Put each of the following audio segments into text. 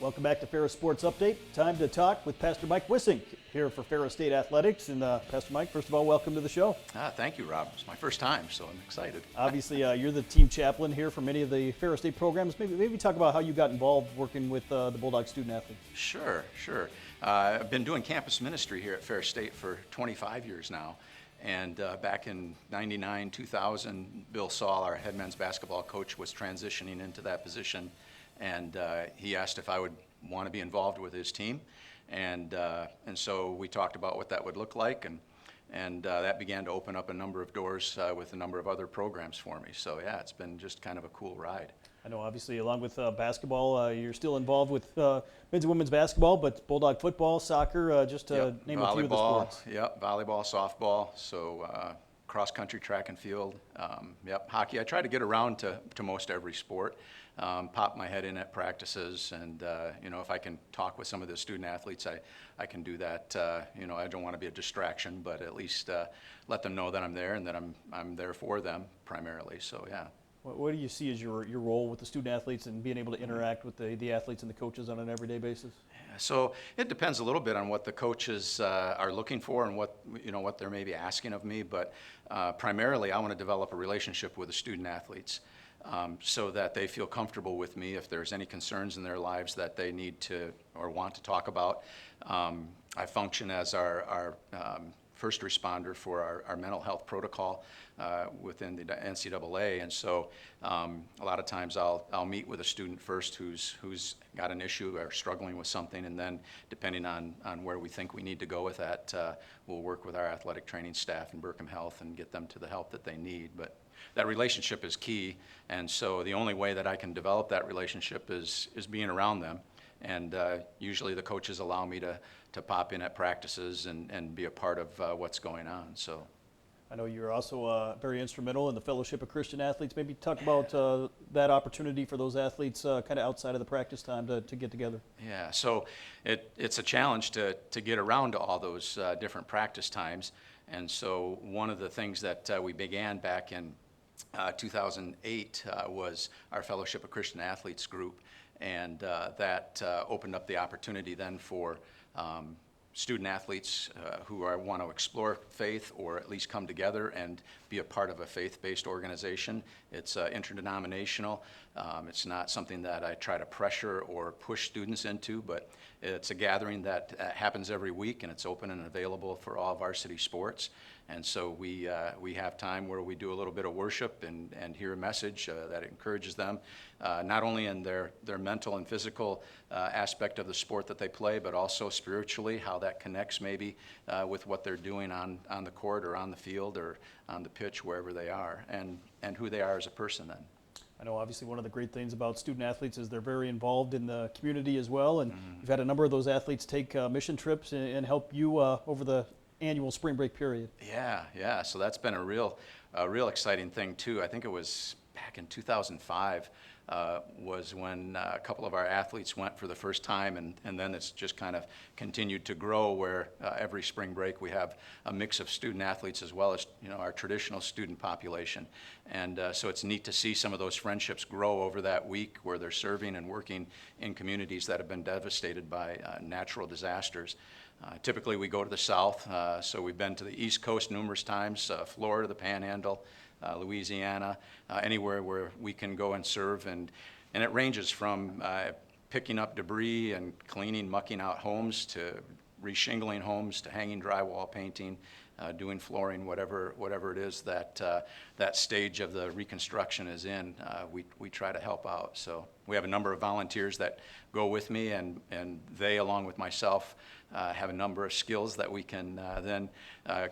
Welcome back to Ferris Sports Update. Time to talk with Pastor Mike Wissink here for Ferris State Athletics. And Pastor Mike, first of all, welcome to the show. Thank you, Rob. It's my first time, so I'm excited. Obviously, you're the team chaplain here for many of the Ferris State programs. Maybe talk about how you got involved working with the Bulldog student athletes. Sure. I've been doing campus ministry here at Ferris State for 25 years now. And back in 99, 2000, Bill Saul, our head men's basketball coach, was transitioning into that position. And he asked if I would want to be involved with his team. And so we talked about what that would look like. And that began to open up a number of doors with a number of other programs for me. So, yeah, it's been just kind of a cool ride. I know, obviously, along with basketball, you're still involved with men's and women's basketball, but Bulldog football, soccer, just to name a few of the sports. Yep, volleyball, softball, so cross-country, track and field, hockey. I try to get around to most every sport, pop my head in at practices, and, if I can talk with some of the student athletes, I can do that. I don't want to be a distraction, but at least let them know that I'm there and that I'm there for them primarily, so yeah. What do you see as your role with the student athletes and being able to interact with the athletes and the coaches on an everyday basis? So it depends a little bit on what the coaches are looking for and what they're maybe asking of me. But primarily, I want to develop a relationship with the student athletes so that they feel comfortable with me if there's any concerns in their lives that they need to or want to talk about. I function as our first responder for our mental health protocol within the NCAA, and so a lot of times I'll meet with a student first who's got an issue or struggling with something, and then depending on where we think we need to go with that, we'll work with our athletic training staff in Burkham Health and get them to the help that they need. But that relationship is key, and so the only way that I can develop that relationship is being around them. And usually the coaches allow me to pop in at practices and be a part of what's going on. So, I know you're also very instrumental in the Fellowship of Christian Athletes. Maybe talk about that opportunity for those athletes kind of outside of the practice time to get together. Yeah, so it's a challenge to get around to all those different practice times. And so one of the things that we began back in 2008 was our Fellowship of Christian Athletes group. And that opened up the opportunity then for student athletes who want to explore faith or at least come together and be a part of a faith-based organization. It's interdenominational. It's not something that I try to pressure or push students into, but it's a gathering that happens every week, and it's open and available for all varsity sports. And so we have time where we do a little bit of worship and hear a message that encourages them, not only in their mental and physical aspect of the sport that they play, but also spiritually, how that connects maybe with what they're doing on the court or on the field or on the pitch, wherever they are, and who they are as a person then. I know obviously one of the great things about student athletes is they're very involved in the community as well, and you've had a number of those athletes take mission trips and help you over the annual spring break period. Yeah. So that's been a real exciting thing too. I think it was back in 2005 was when a couple of our athletes went for the first time, and then it's just kind of continued to grow where every spring break we have a mix of student athletes as well as our traditional student population. And so it's neat to see some of those friendships grow over that week where they're serving and working in communities that have been devastated by natural disasters. Typically we go to the south, so we've been to the East Coast numerous times, Florida, the Panhandle, Louisiana, anywhere where we can go and serve, and it ranges from picking up debris and cleaning, mucking out homes to reshingling homes to hanging drywall painting, doing flooring, whatever it is that that stage of the reconstruction is in, we try to help out. So we have a number of volunteers that go with me, and they, along with myself, have a number of skills that we can then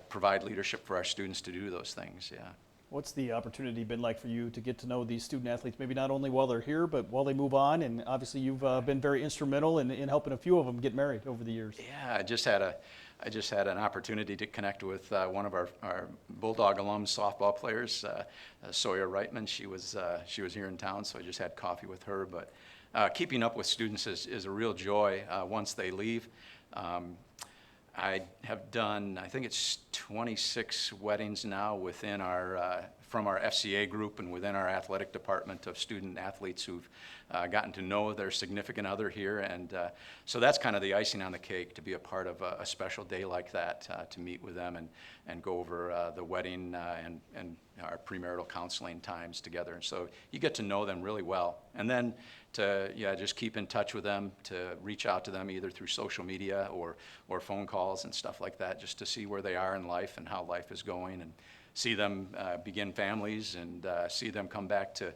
provide leadership for our students to do those things. Yeah. What's the opportunity been like for you to get to know these student athletes, maybe not only while they're here, but while they move on? And obviously you've been very instrumental in helping a few of them get married over the years. Yeah, I just had an opportunity to connect with one of our Bulldog alum softball players, Sawyer Reitman. She was here in town, so I just had coffee with her. But keeping up with students is a real joy once they leave. I have done, I think it's 26 weddings now within our from our FCA group and within our athletic department of student athletes who've gotten to know their significant other here. And so that's kind of the icing on the cake, to be a part of a special day like that, to meet with them and go over the wedding and our premarital counseling times together. And so you get to know them really well. And then to just keep in touch with them, to reach out to them either through social media or phone calls and stuff like that, just to see where they are in life and how life is going, and see them begin families, and see them come back to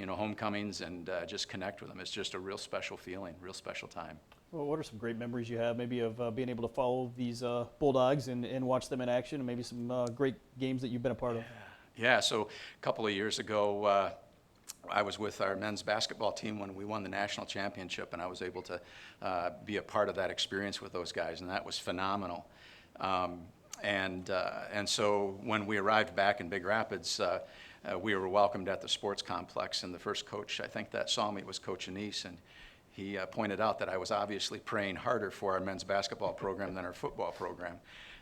homecomings, and just connect with them. It's just a real special feeling, real special time. Well, what are some great memories you have maybe of being able to follow these Bulldogs and watch them in action, and maybe some great games that you've been a part of? Yeah, so a couple of years ago, I was with our men's basketball team when we won the national championship, and I was able to be a part of that experience with those guys, and that was phenomenal. And so when we arrived back in Big Rapids, we were welcomed at the sports complex, and the first coach, I think, that saw me was Coach Anise, and he pointed out that I was obviously praying harder for our men's basketball program than our football program.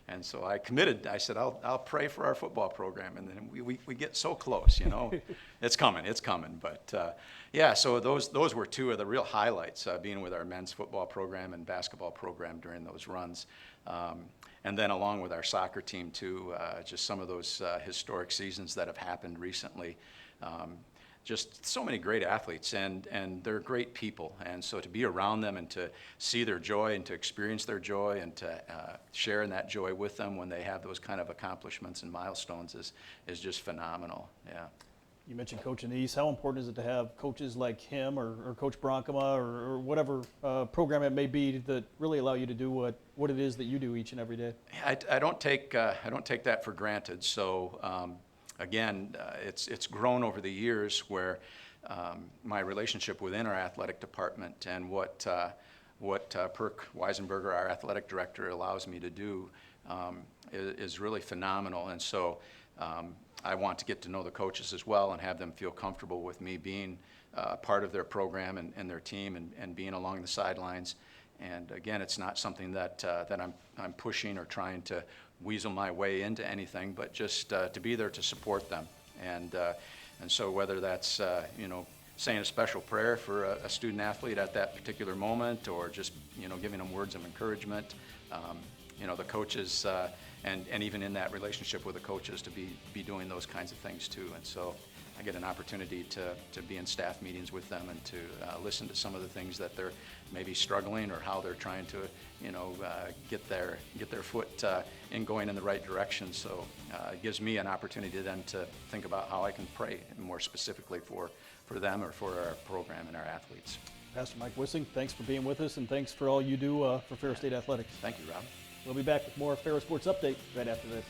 And so I committed. I said, I'll pray for our football program. And then we get so close, It's coming. But yeah, so those were two of the real highlights, being with our men's football program and basketball program during those runs. And then along with our soccer team too, just some of those historic seasons that have happened recently. Just so many great athletes, and they're great people. And so to be around them and to see their joy and to experience their joy and to share in that joy with them when they have those kind of accomplishments and milestones is just phenomenal. Yeah. You mentioned Coach Anise. How important is it to have coaches like him or Coach Bronkema or whatever program it may be that really allow you to do what it is that you do each and every day? I don't take that for granted. So. Again, it's grown over the years where my relationship within our athletic department and what Perk Weisenberger, our athletic director, allows me to do is really phenomenal. And so I want to get to know the coaches as well and have them feel comfortable with me being part of their program and their team and being along the sidelines. And again, it's not something that I'm pushing or trying to weasel my way into anything, but just to be there to support them. And so whether that's saying a special prayer for a student athlete at that particular moment, or just giving them words of encouragement, the coaches and even in that relationship with the coaches to be doing those kinds of things too. And so I get an opportunity to be in staff meetings with them and to listen to some of the things that they're maybe struggling, or how they're trying to get their foot in going in the right direction. So it gives me an opportunity then to think about how I can pray more specifically for them or for our program and our athletes. Pastor Mike Wissink, thanks for being with us, and thanks for all you do for Ferris State Athletics. Thank you, Rob. We'll be back with more Ferris Sports Update right after this.